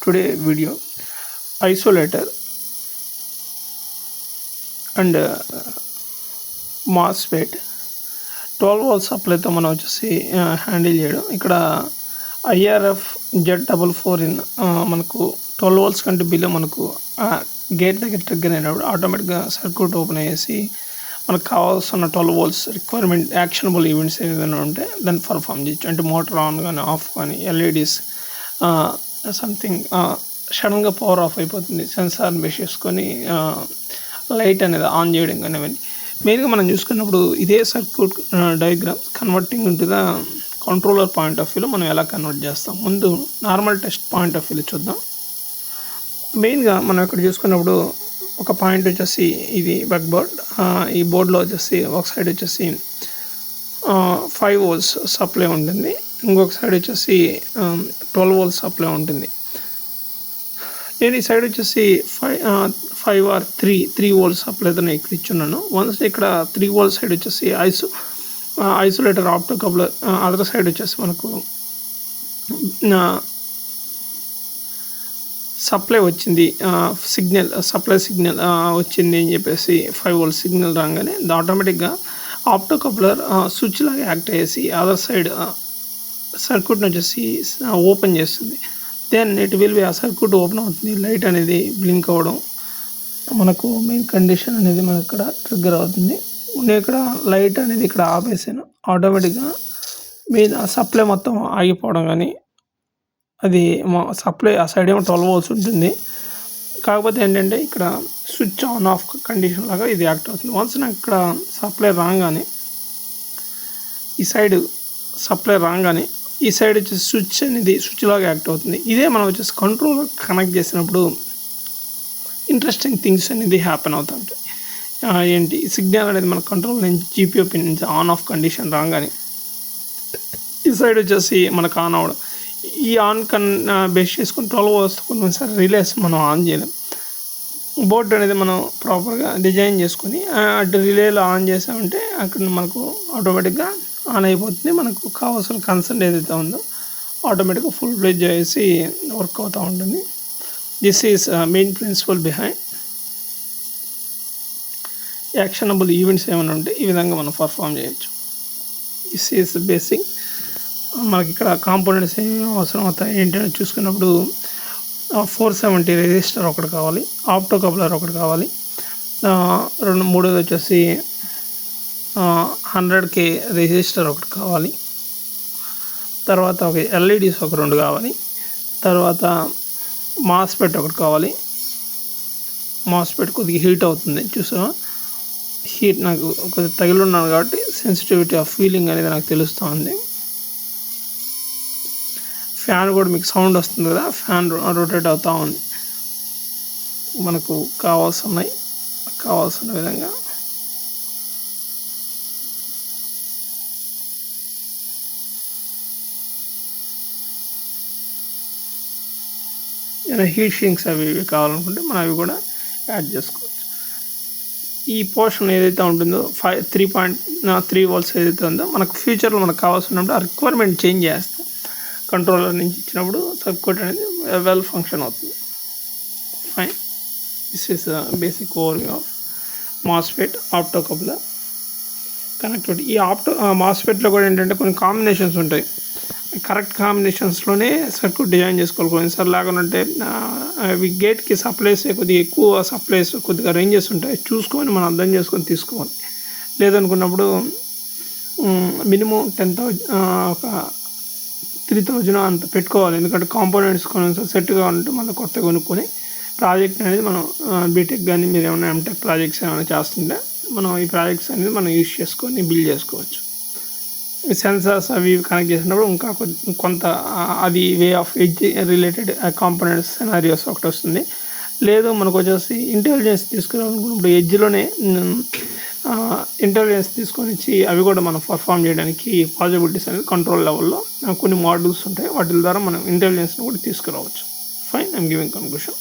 today video isolator and MOSFET 12 volts supply తో మనం వచ్చేసి హ్యాండిల్ చేయడం. ఇక్కడ IRF Z444 ఇన్ మనకు 12 volts కంటే బిలో మనకు గేట్ దగ్గర ట్రిగ్గర్ అయినప్పుడు ఆటోమేటిక్గా సర్క్యూట్ ఓపెన్ అయ్యేసి మనకు కావాల్సిన 12 volts రిక్వైర్మెంట్ యాక్షనబుల్ ఈవెంట్స్ ఏదైనా ఉంటే దాన్ని పర్ఫామ్ చేయొచ్చు. అంటే మోటార్ ఆన్ కానీ ఆఫ్ కానీ LEDs సంథింగ్ సడన్గా పవర్ ఆఫ్ అయిపోతుంది, సెన్సార్ బేస్ చేసుకొని లైట్ అనేది ఆన్ చేయడం కానీ అవన్నీ మెయిన్గా మనం చూసుకున్నప్పుడు ఇదే circuit diagram converting into the controller point of వ్యూలో మనం ఎలా కన్వర్ట్ చేస్తాం. ముందు నార్మల్ టెస్ట్ పాయింట్ ఆఫ్ వ్యూలో చూద్దాం. మెయిన్గా మనం ఇక్కడ చూసుకున్నప్పుడు ఒక పాయింట్ వచ్చేసి ఇది బక్ బోర్డ్, ఈ బోర్డులో వచ్చేసి ఒక సైడ్ వచ్చేసి 5 volts సప్లై ఉంటుంది, ఇంకొక సైడ్ వచ్చేసి 12 volts సప్లై ఉంటుంది. నేను ఈ సైడ్ వచ్చేసి 5 or 3 volts సప్లైతో నేను ఇక్కడ ఇచ్చున్నాను. వన్స్ ఇక్కడ 3 volts సైడ్ వచ్చేసి isolator opto coupler, other side వచ్చేసి మనకు సప్లై వచ్చింది, సప్లై సిగ్నల్ వచ్చింది అని చెప్పేసి 5 volts సిగ్నల్ రాగానే ఆటోమేటిక్గా ఆప్టో కప్లర్ స్విచ్ లాగా యాక్ట్ అయ్యేసి అదర్ సైడ్ సర్క్యూట్ని వచ్చేసి ఓపెన్ చేస్తుంది. దెన్ ఇట్ విల్ బి ఆ సర్క్యూట్ ఓపెన్ అవుతుంది, లైట్ అనేది బ్లింక్ అవ్వడం, మనకు మెయిన్ కండిషన్ అనేది మనకు ఇక్కడ ట్రిగ్గర్ అవుతుంది. నేను ఇక్కడ లైట్ అనేది ఇక్కడ ఆపేసాను, ఆటోమేటిక్గా మెయిన్ సప్లై మొత్తం ఆగిపోవడం కానీ, అది సప్లై ఆ సైడ్ ఏమో 12 volts ఉంటుంది, కాకపోతే ఏంటంటే ఇక్కడ స్విచ్ ఆన్ ఆఫ్ కండిషన్ లాగా ఇది యాక్ట్ అవుతుంది. వన్స్ నాకు ఇక్కడ సప్లై రాగానే ఈ సైడ్ సప్లై రాగానే ఈ సైడ్ వచ్చేసి స్విచ్ అనేది స్విచ్ లాగా యాక్ట్ అవుతుంది. ఇదే మనం వచ్చేసి కంట్రోలర్ కనెక్ట్ చేసినప్పుడు ఇంట్రెస్టింగ్ థింగ్స్ అనేది హ్యాపెన్ అవుతుంటాయి. ఏంటి సిగ్నల్ అనేది మన కంట్రోల్ నుంచి GPIO పిన్ నుంచి ఆన్ ఆఫ్ కండిషన్ రాగానే ఈ సైడ్ వచ్చేసి మనకు ఆన్ అవ్వడం, ఈ ఆన్ బేస్ చేసుకుని 12 volts కొన్నిసారి రిలేస్ మనం ఆన్ చేయలేం. బోర్డు అనేది మనం ప్రాపర్గా డిజైన్ చేసుకొని అటు రిలేలో ఆన్ చేసామంటే అక్కడ మనకు ఆటోమేటిక్గా ఆన్ అయిపోతుంది. మనకు కావాల్సిన కన్సర్న్ ఏదైతే ఉందో ఆటోమేటిక్గా ఫుల్ ఫ్లెడ్జ్ చేసి వర్క్ అవుతూ ఉంటుంది. This is main principle behind. Actionable events ఏమైనా ఉంటే ఈ విధంగా మనం పర్ఫామ్ చేయొచ్చు. This is basic. మనకి ఇక్కడ కాంపోనెంట్స్ ఏమి అవసరం అవుతాయి ఏంటంటే చూసుకున్నప్పుడు 470 రెసిస్టర్ ఒకటి కావాలి, ఆప్టో కప్లర్ ఒకటి కావాలి, మూడోది వచ్చేసి 100K రెసిస్టర్ ఒకటి కావాలి, తర్వాత ఒక LEDs ఒక 2 కావాలి, తర్వాత MOSFET ఒకటి కావాలి. MOSFET కొద్దిగా హీట్ అవుతుంది, చూసా హీట్ నాకు కొద్దిగా తగిలి ఉన్నాను కాబట్టి సెన్సిటివిటీ ఆఫ్ ఫీలింగ్ అనేది నాకు తెలుస్తూ ఉంది. ఫ్యాన్ కూడా మీకు సౌండ్ వస్తుంది కదా, ఫ్యాన్ రొటేట్ అవుతూ ఉంది. మనకు కావాల్సిన విధంగా హీట్ షింక్స్ అవి కావాలనుకుంటే మనం అవి కూడా యాడ్ చేసుకోవచ్చు. ఈ పోర్షన్ ఏదైతే ఉంటుందో 3 volts ఏదైతే ఉందో మనకు ఫ్యూచర్లో మనకు కావాల్సినప్పుడు ఆ రిక్వైర్మెంట్ చేంజ్ చేస్తాం. కంట్రోలర్ నుంచి ఇచ్చినప్పుడు సర్క్యూట్ అనేది వెల్ ఫంక్షన్ అవుతుంది. Fine. This is basic overview of MOSFET opto coupler connectivity. ఈ MOSFETలో కూడా ఏంటంటే కొన్ని కాంబినేషన్స్ ఉంటాయి, కరెక్ట్ కాంబినేషన్స్లోనే సర్క్యూట్ డిజైన్ చేసుకోవాలి. కొన్నిసార్లు లాగానంటే అవి గేట్కి సప్లైస్ కొద్దిగా ఎక్కువ సప్లైస్ కొద్దిగా రేంజెస్ ఉంటాయి, చూసుకొని మనం అర్థం చేసుకొని తీసుకోవాలి. లేదనుకున్నప్పుడు మినిమం 10,000 ఒక 3,000 అంత పెట్టుకోవాలి. ఎందుకంటే కాంపోనెంట్స్ కొన్ని సెట్ కావాలంటే మళ్ళీ కొత్త కొనుక్కొని ప్రాజెక్ట్ అనేది మనం బీటెక్ కానీ మీరు ఏమైనా MTech ప్రాజెక్ట్స్ ఏమైనా చేస్తుంటే మనం ఈ ప్రాజెక్ట్స్ అనేది మనం యూజ్ చేసుకొని బిల్డ్ చేసుకోవచ్చు. సెన్సార్స్ అవి కనెక్ట్ చేసినప్పుడు ఇంకా కొంత అది way of edge related components scenarios ఒకటి వస్తుంది. లేదు మనకు వచ్చేసి ఇంటెలిజెన్స్ తీసుకురావాలనుకున్నప్పుడు ఎడ్జ్లోనే ఇంటెలిజెన్స్ తీసుకొని ఇచ్చి అవి కూడా మనం పర్ఫామ్ చేయడానికి పాసిబిలిటీస్ అనేది కంట్రోల్ లెవెల్లో కొన్ని మోడల్స్ ఉంటాయి, వాటి ద్వారా మనం ఇంటెలిజెన్స్ని కూడా తీసుకురావచ్చు. Fine, I'm giving conclusion.